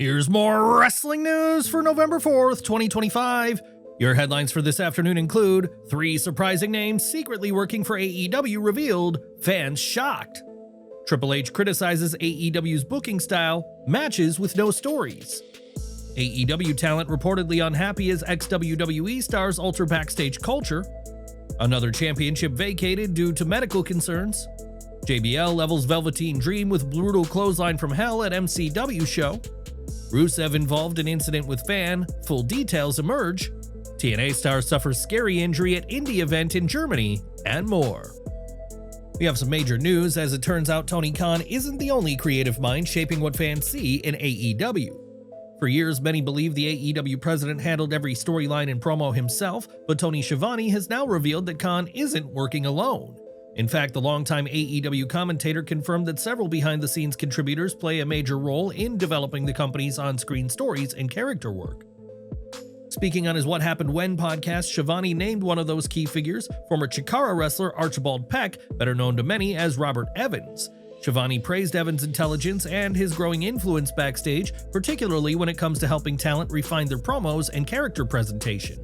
Here's more wrestling news for November 4th, 2025. Your headlines for this afternoon include 3 surprising names secretly working for AEW revealed, fans shocked. Triple H criticizes AEW's booking style, matches with no stories. AEW talent reportedly unhappy as ex-WWE stars alter backstage culture. Another championship vacated due to medical concerns. JBL levels Velveteen dream with brutal clothesline from hell at MCW show. Rusev involved in incident with fan, full details emerge. TNA star suffers scary injury at indie event in Germany, and more. We have some major news as it turns out Tony Khan isn't the only creative mind shaping what fans see in AEW. For years, many believe the AEW president handled every storyline and promo himself, but Tony Schiavone has now revealed that Khan isn't working alone. In fact, the longtime AEW commentator confirmed that several behind-the-scenes contributors play a major role in developing the company's on-screen stories and character work. Speaking on his What Happened When podcast, Schiavone named one of those key figures, former Chikara wrestler Archibald Peck, better known to many as Robert Evans. Schiavone praised Evans' intelligence and his growing influence backstage, particularly when it comes to helping talent refine their promos and character presentation.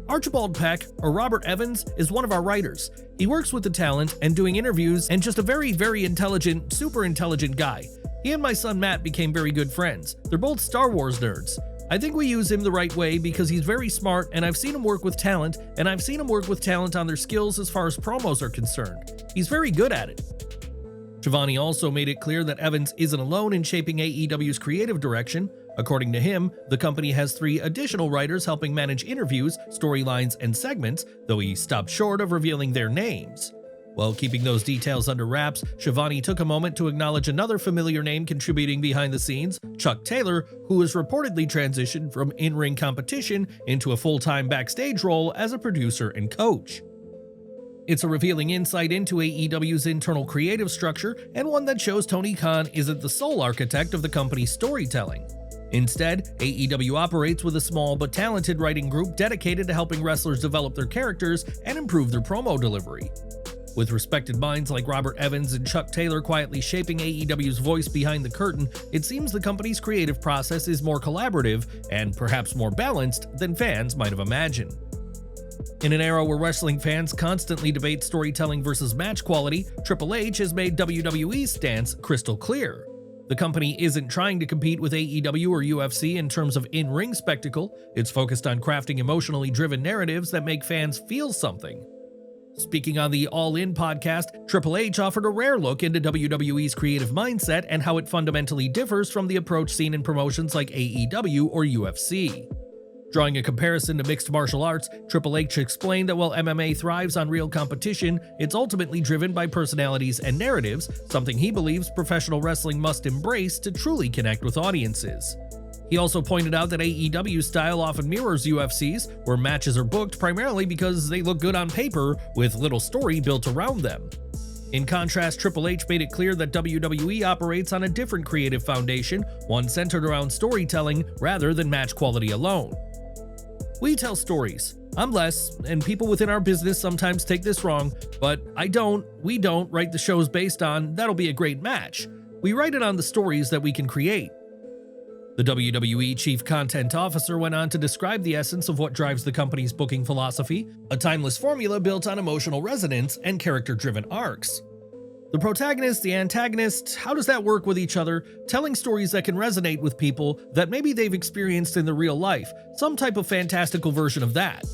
Archibald Peck, or Robert Evans, is one of our writers. He works with the talent and doing interviews and just a very intelligent, super intelligent guy. He and my son Matt became very good friends. They're both Star Wars nerds. I think we use him the right way because he's very smart and I've seen him work with talent, and I've seen him work with talent on their skills as far as promos are concerned. He's very good at it. Schiavone also made it clear that Evans isn't alone in shaping AEW's creative direction. According to him, the company has 3 additional writers helping manage interviews, storylines, and segments, though he stopped short of revealing their names. While keeping those details under wraps, Schiavone took a moment to acknowledge another familiar name contributing behind the scenes, Chuck Taylor, who has reportedly transitioned from in-ring competition into a full-time backstage role as a producer and coach. It's a revealing insight into AEW's internal creative structure, and one that shows Tony Khan isn't the sole architect of the company's storytelling. Instead, AEW operates with a small but talented writing group dedicated to helping wrestlers develop their characters and improve their promo delivery. With respected minds like Robert Evans and Chuck Taylor quietly shaping AEW's voice behind the curtain, it seems the company's creative process is more collaborative and perhaps more balanced than fans might have imagined. In an era where wrestling fans constantly debate storytelling versus match quality, Triple H has made WWE's stance crystal clear. The company isn't trying to compete with AEW or UFC in terms of in-ring spectacle, it's focused on crafting emotionally driven narratives that make fans feel something. Speaking on the All In podcast, Triple H offered a rare look into WWE's creative mindset and how it fundamentally differs from the approach seen in promotions like AEW or UFC. Drawing a comparison to mixed martial arts, Triple H explained that while MMA thrives on real competition, it's ultimately driven by personalities and narratives, something he believes professional wrestling must embrace to truly connect with audiences. He also pointed out that AEW's style often mirrors UFC's, where matches are booked primarily because they look good on paper with little story built around them. In contrast, Triple H made it clear that WWE operates on a different creative foundation, one centered around storytelling rather than match quality alone. We tell stories. I'm Les, and people within our business sometimes take this wrong, but we don't write the shows based on, that'll be a great match. We write it on the stories that we can create. The WWE Chief Content Officer went on to describe the essence of what drives the company's booking philosophy, a timeless formula built on emotional resonance and character-driven arcs. The protagonist, the antagonist, how does that work with each other? Telling stories that can resonate with people that maybe they've experienced in the real life, some type of fantastical version of that.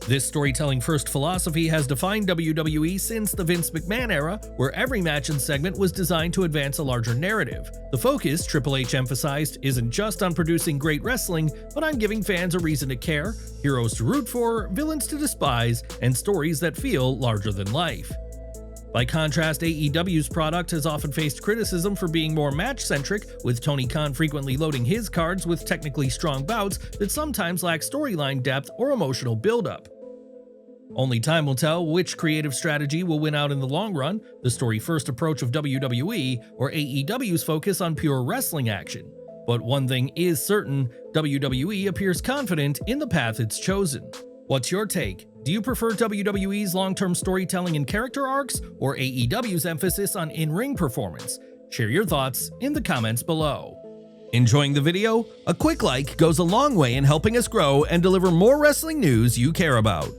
This storytelling-first philosophy has defined WWE since the Vince McMahon era, where every match and segment was designed to advance a larger narrative. The focus, Triple H emphasized, isn't just on producing great wrestling, but on giving fans a reason to care, heroes to root for, villains to despise, and stories that feel larger than life. By contrast, AEW's product has often faced criticism for being more match-centric, with Tony Khan frequently loading his cards with technically strong bouts that sometimes lack storyline depth or emotional build-up. Only time will tell which creative strategy will win out in the long run, the story-first approach of WWE or AEW's focus on pure wrestling action. But one thing is certain, WWE appears confident in the path it's chosen. What's your take? Do you prefer WWE's long-term storytelling and character arcs, or AEW's emphasis on in-ring performance? Share your thoughts in the comments below. Enjoying the video? A quick like goes a long way in helping us grow and deliver more wrestling news you care about.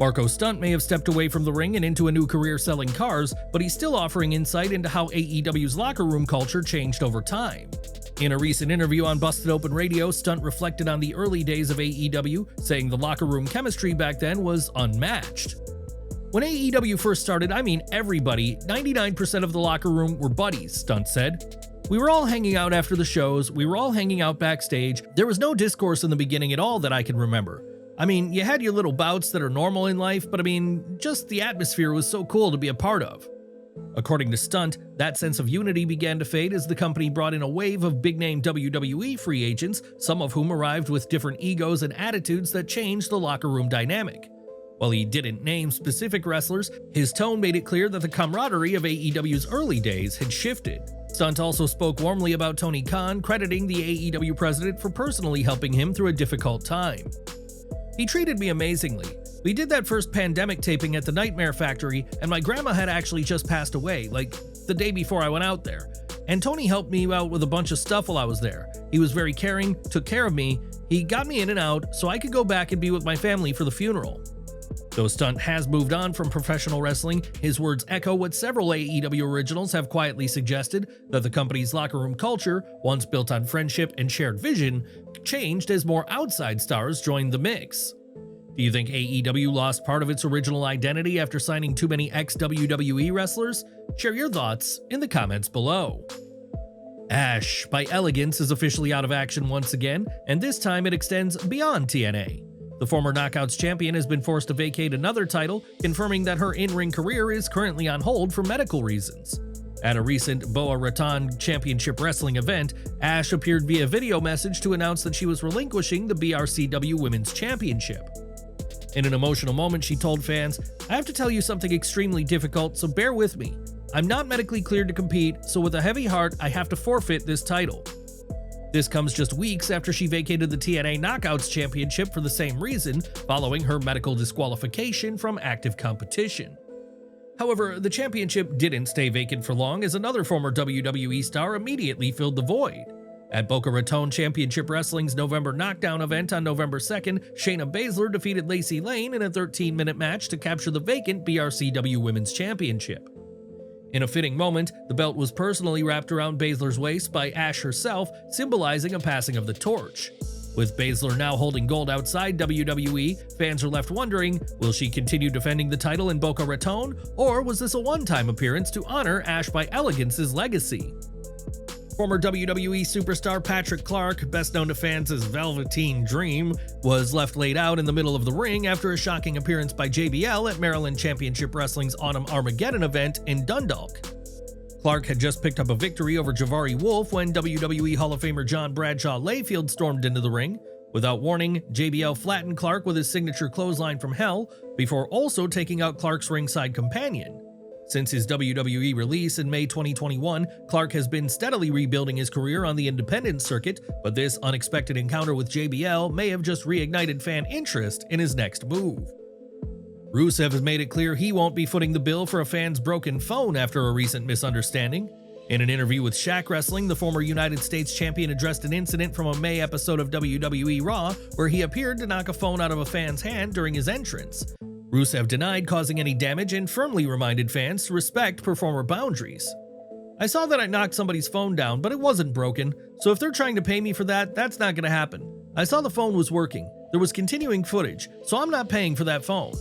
Marco Stunt may have stepped away from the ring and into a new career selling cars, but he's still offering insight into how AEW's locker room culture changed over time. In a recent interview on Busted Open Radio, Stunt reflected on the early days of AEW, saying the locker room chemistry back then was unmatched. When AEW first started, I mean everybody, 99% of the locker room were buddies, Stunt said. We were all hanging out after the shows, we were all hanging out backstage, there was no discourse in the beginning at all that I can remember. I mean, you had your little bouts that are normal in life, but I mean, just the atmosphere was so cool to be a part of. According to Stunt, that sense of unity began to fade as the company brought in a wave of big-name WWE free agents, some of whom arrived with different egos and attitudes that changed the locker room dynamic. While he didn't name specific wrestlers, his tone made it clear that the camaraderie of AEW's early days had shifted. Stunt also spoke warmly about Tony Khan, crediting the AEW president for personally helping him through a difficult time. He treated me amazingly. We did that first pandemic taping at the Nightmare Factory, and my grandma had actually just passed away, like the day before I went out there. And Tony helped me out with a bunch of stuff while I was there. He was very caring, took care of me, he got me in and out so I could go back and be with my family for the funeral. Though Stunt has moved on from professional wrestling, his words echo what several AEW originals have quietly suggested, that the company's locker room culture, once built on friendship and shared vision, changed as more outside stars joined the mix. Do you think AEW lost part of its original identity after signing too many ex-WWE wrestlers? Share your thoughts in the comments below. Ash by Elegance is officially out of action once again, and this time it extends beyond TNA. The former Knockouts champion has been forced to vacate another title, confirming that her in-ring career is currently on hold for medical reasons. At a recent Boa Raton Championship Wrestling event, Ash appeared via video message to announce that she was relinquishing the BRCW Women's Championship. In an emotional moment, she told fans, "I have to tell you something extremely difficult, so bear with me. I'm not medically cleared to compete, so with a heavy heart, I have to forfeit this title." This comes just weeks after she vacated the TNA Knockouts Championship for the same reason, following her medical disqualification from active competition. However, the championship didn't stay vacant for long, as another former WWE star immediately filled the void. At Boca Raton Championship Wrestling's November Knockdown event on November 2nd, Shayna Baszler defeated Lacey Lane in a 13-minute match to capture the vacant BRCW Women's Championship. In a fitting moment, the belt was personally wrapped around Baszler's waist by Ash herself, symbolizing a passing of the torch. With Baszler now holding gold outside WWE, fans are left wondering, will she continue defending the title in Boca Raton, or was this a one-time appearance to honor Ash by Elegance's legacy? Former WWE superstar Patrick Clark, best known to fans as Velveteen Dream, was left laid out in the middle of the ring after a shocking appearance by JBL at Maryland Championship Wrestling's Autumn Armageddon event in Dundalk. Clark had just picked up a victory over Javari Wolf when WWE Hall of Famer John Bradshaw Layfield stormed into the ring. Without warning, JBL flattened Clark with his signature clothesline from hell, before also taking out Clark's ringside companion. Since his WWE release in May 2021, Clark has been steadily rebuilding his career on the independent circuit, but this unexpected encounter with JBL may have just reignited fan interest in his next move. Rusev has made it clear he won't be footing the bill for a fan's broken phone after a recent misunderstanding. In an interview with Shaq Wrestling, the former United States champion addressed an incident from a May episode of WWE Raw where he appeared to knock a phone out of a fan's hand during his entrance. Rusev denied causing any damage and firmly reminded fans to respect performer boundaries. "I saw that I knocked somebody's phone down, but it wasn't broken, so if they're trying to pay me for that, that's not going to happen. I saw the phone was working. There was continuing footage, so I'm not paying for that phone."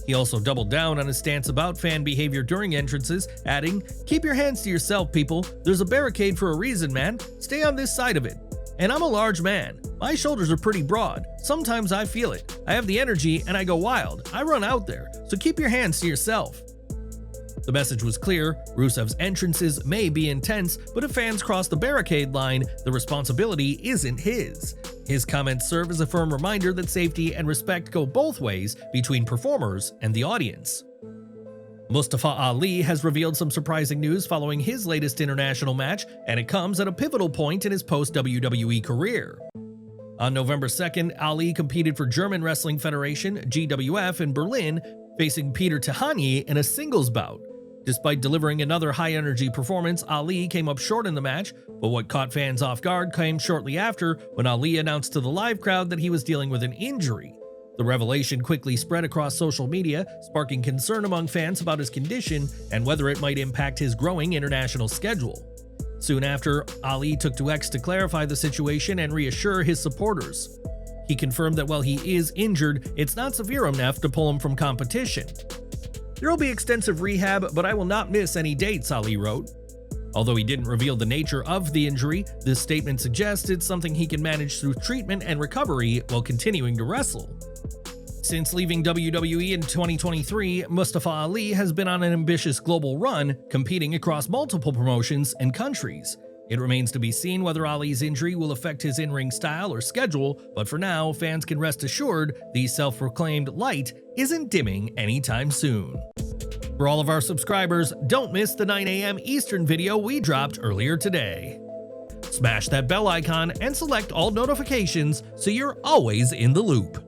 He also doubled down on his stance about fan behavior during entrances, adding, "Keep your hands to yourself, people. There's a barricade for a reason, man. Stay on this side of it. And I'm a large man. My shoulders are pretty broad. Sometimes I feel it. I have the energy and I go wild. I run out there, so keep your hands to yourself." The message was clear. Rusev's entrances may be intense, but if fans cross the barricade line, the responsibility isn't his. His comments serve as a firm reminder that safety and respect go both ways between performers and the audience. Mustafa Ali has revealed some surprising news following his latest international match, and it comes at a pivotal point in his post-WWE career. On November 2nd, Ali competed for German Wrestling Federation (GWF) in Berlin, facing Peter Tihanyi in a singles bout. Despite delivering another high-energy performance, Ali came up short in the match, but what caught fans off guard came shortly after when Ali announced to the live crowd that he was dealing with an injury. The revelation quickly spread across social media, sparking concern among fans about his condition and whether it might impact his growing international schedule. Soon after, Ali took to X to clarify the situation and reassure his supporters. He confirmed that while he is injured, it's not severe enough to pull him from competition. "There will be extensive rehab, but I will not miss any dates," Ali wrote. Although he didn't reveal the nature of the injury, this statement suggests it's something he can manage through treatment and recovery while continuing to wrestle. Since leaving WWE in 2023, Mustafa Ali has been on an ambitious global run, competing across multiple promotions and countries. It remains to be seen whether Ali's injury will affect his in-ring style or schedule, but for now, fans can rest assured the self-proclaimed light isn't dimming anytime soon. For all of our subscribers, don't miss the 9 a.m. Eastern video we dropped earlier today. Smash that bell icon and select all notifications so you're always in the loop.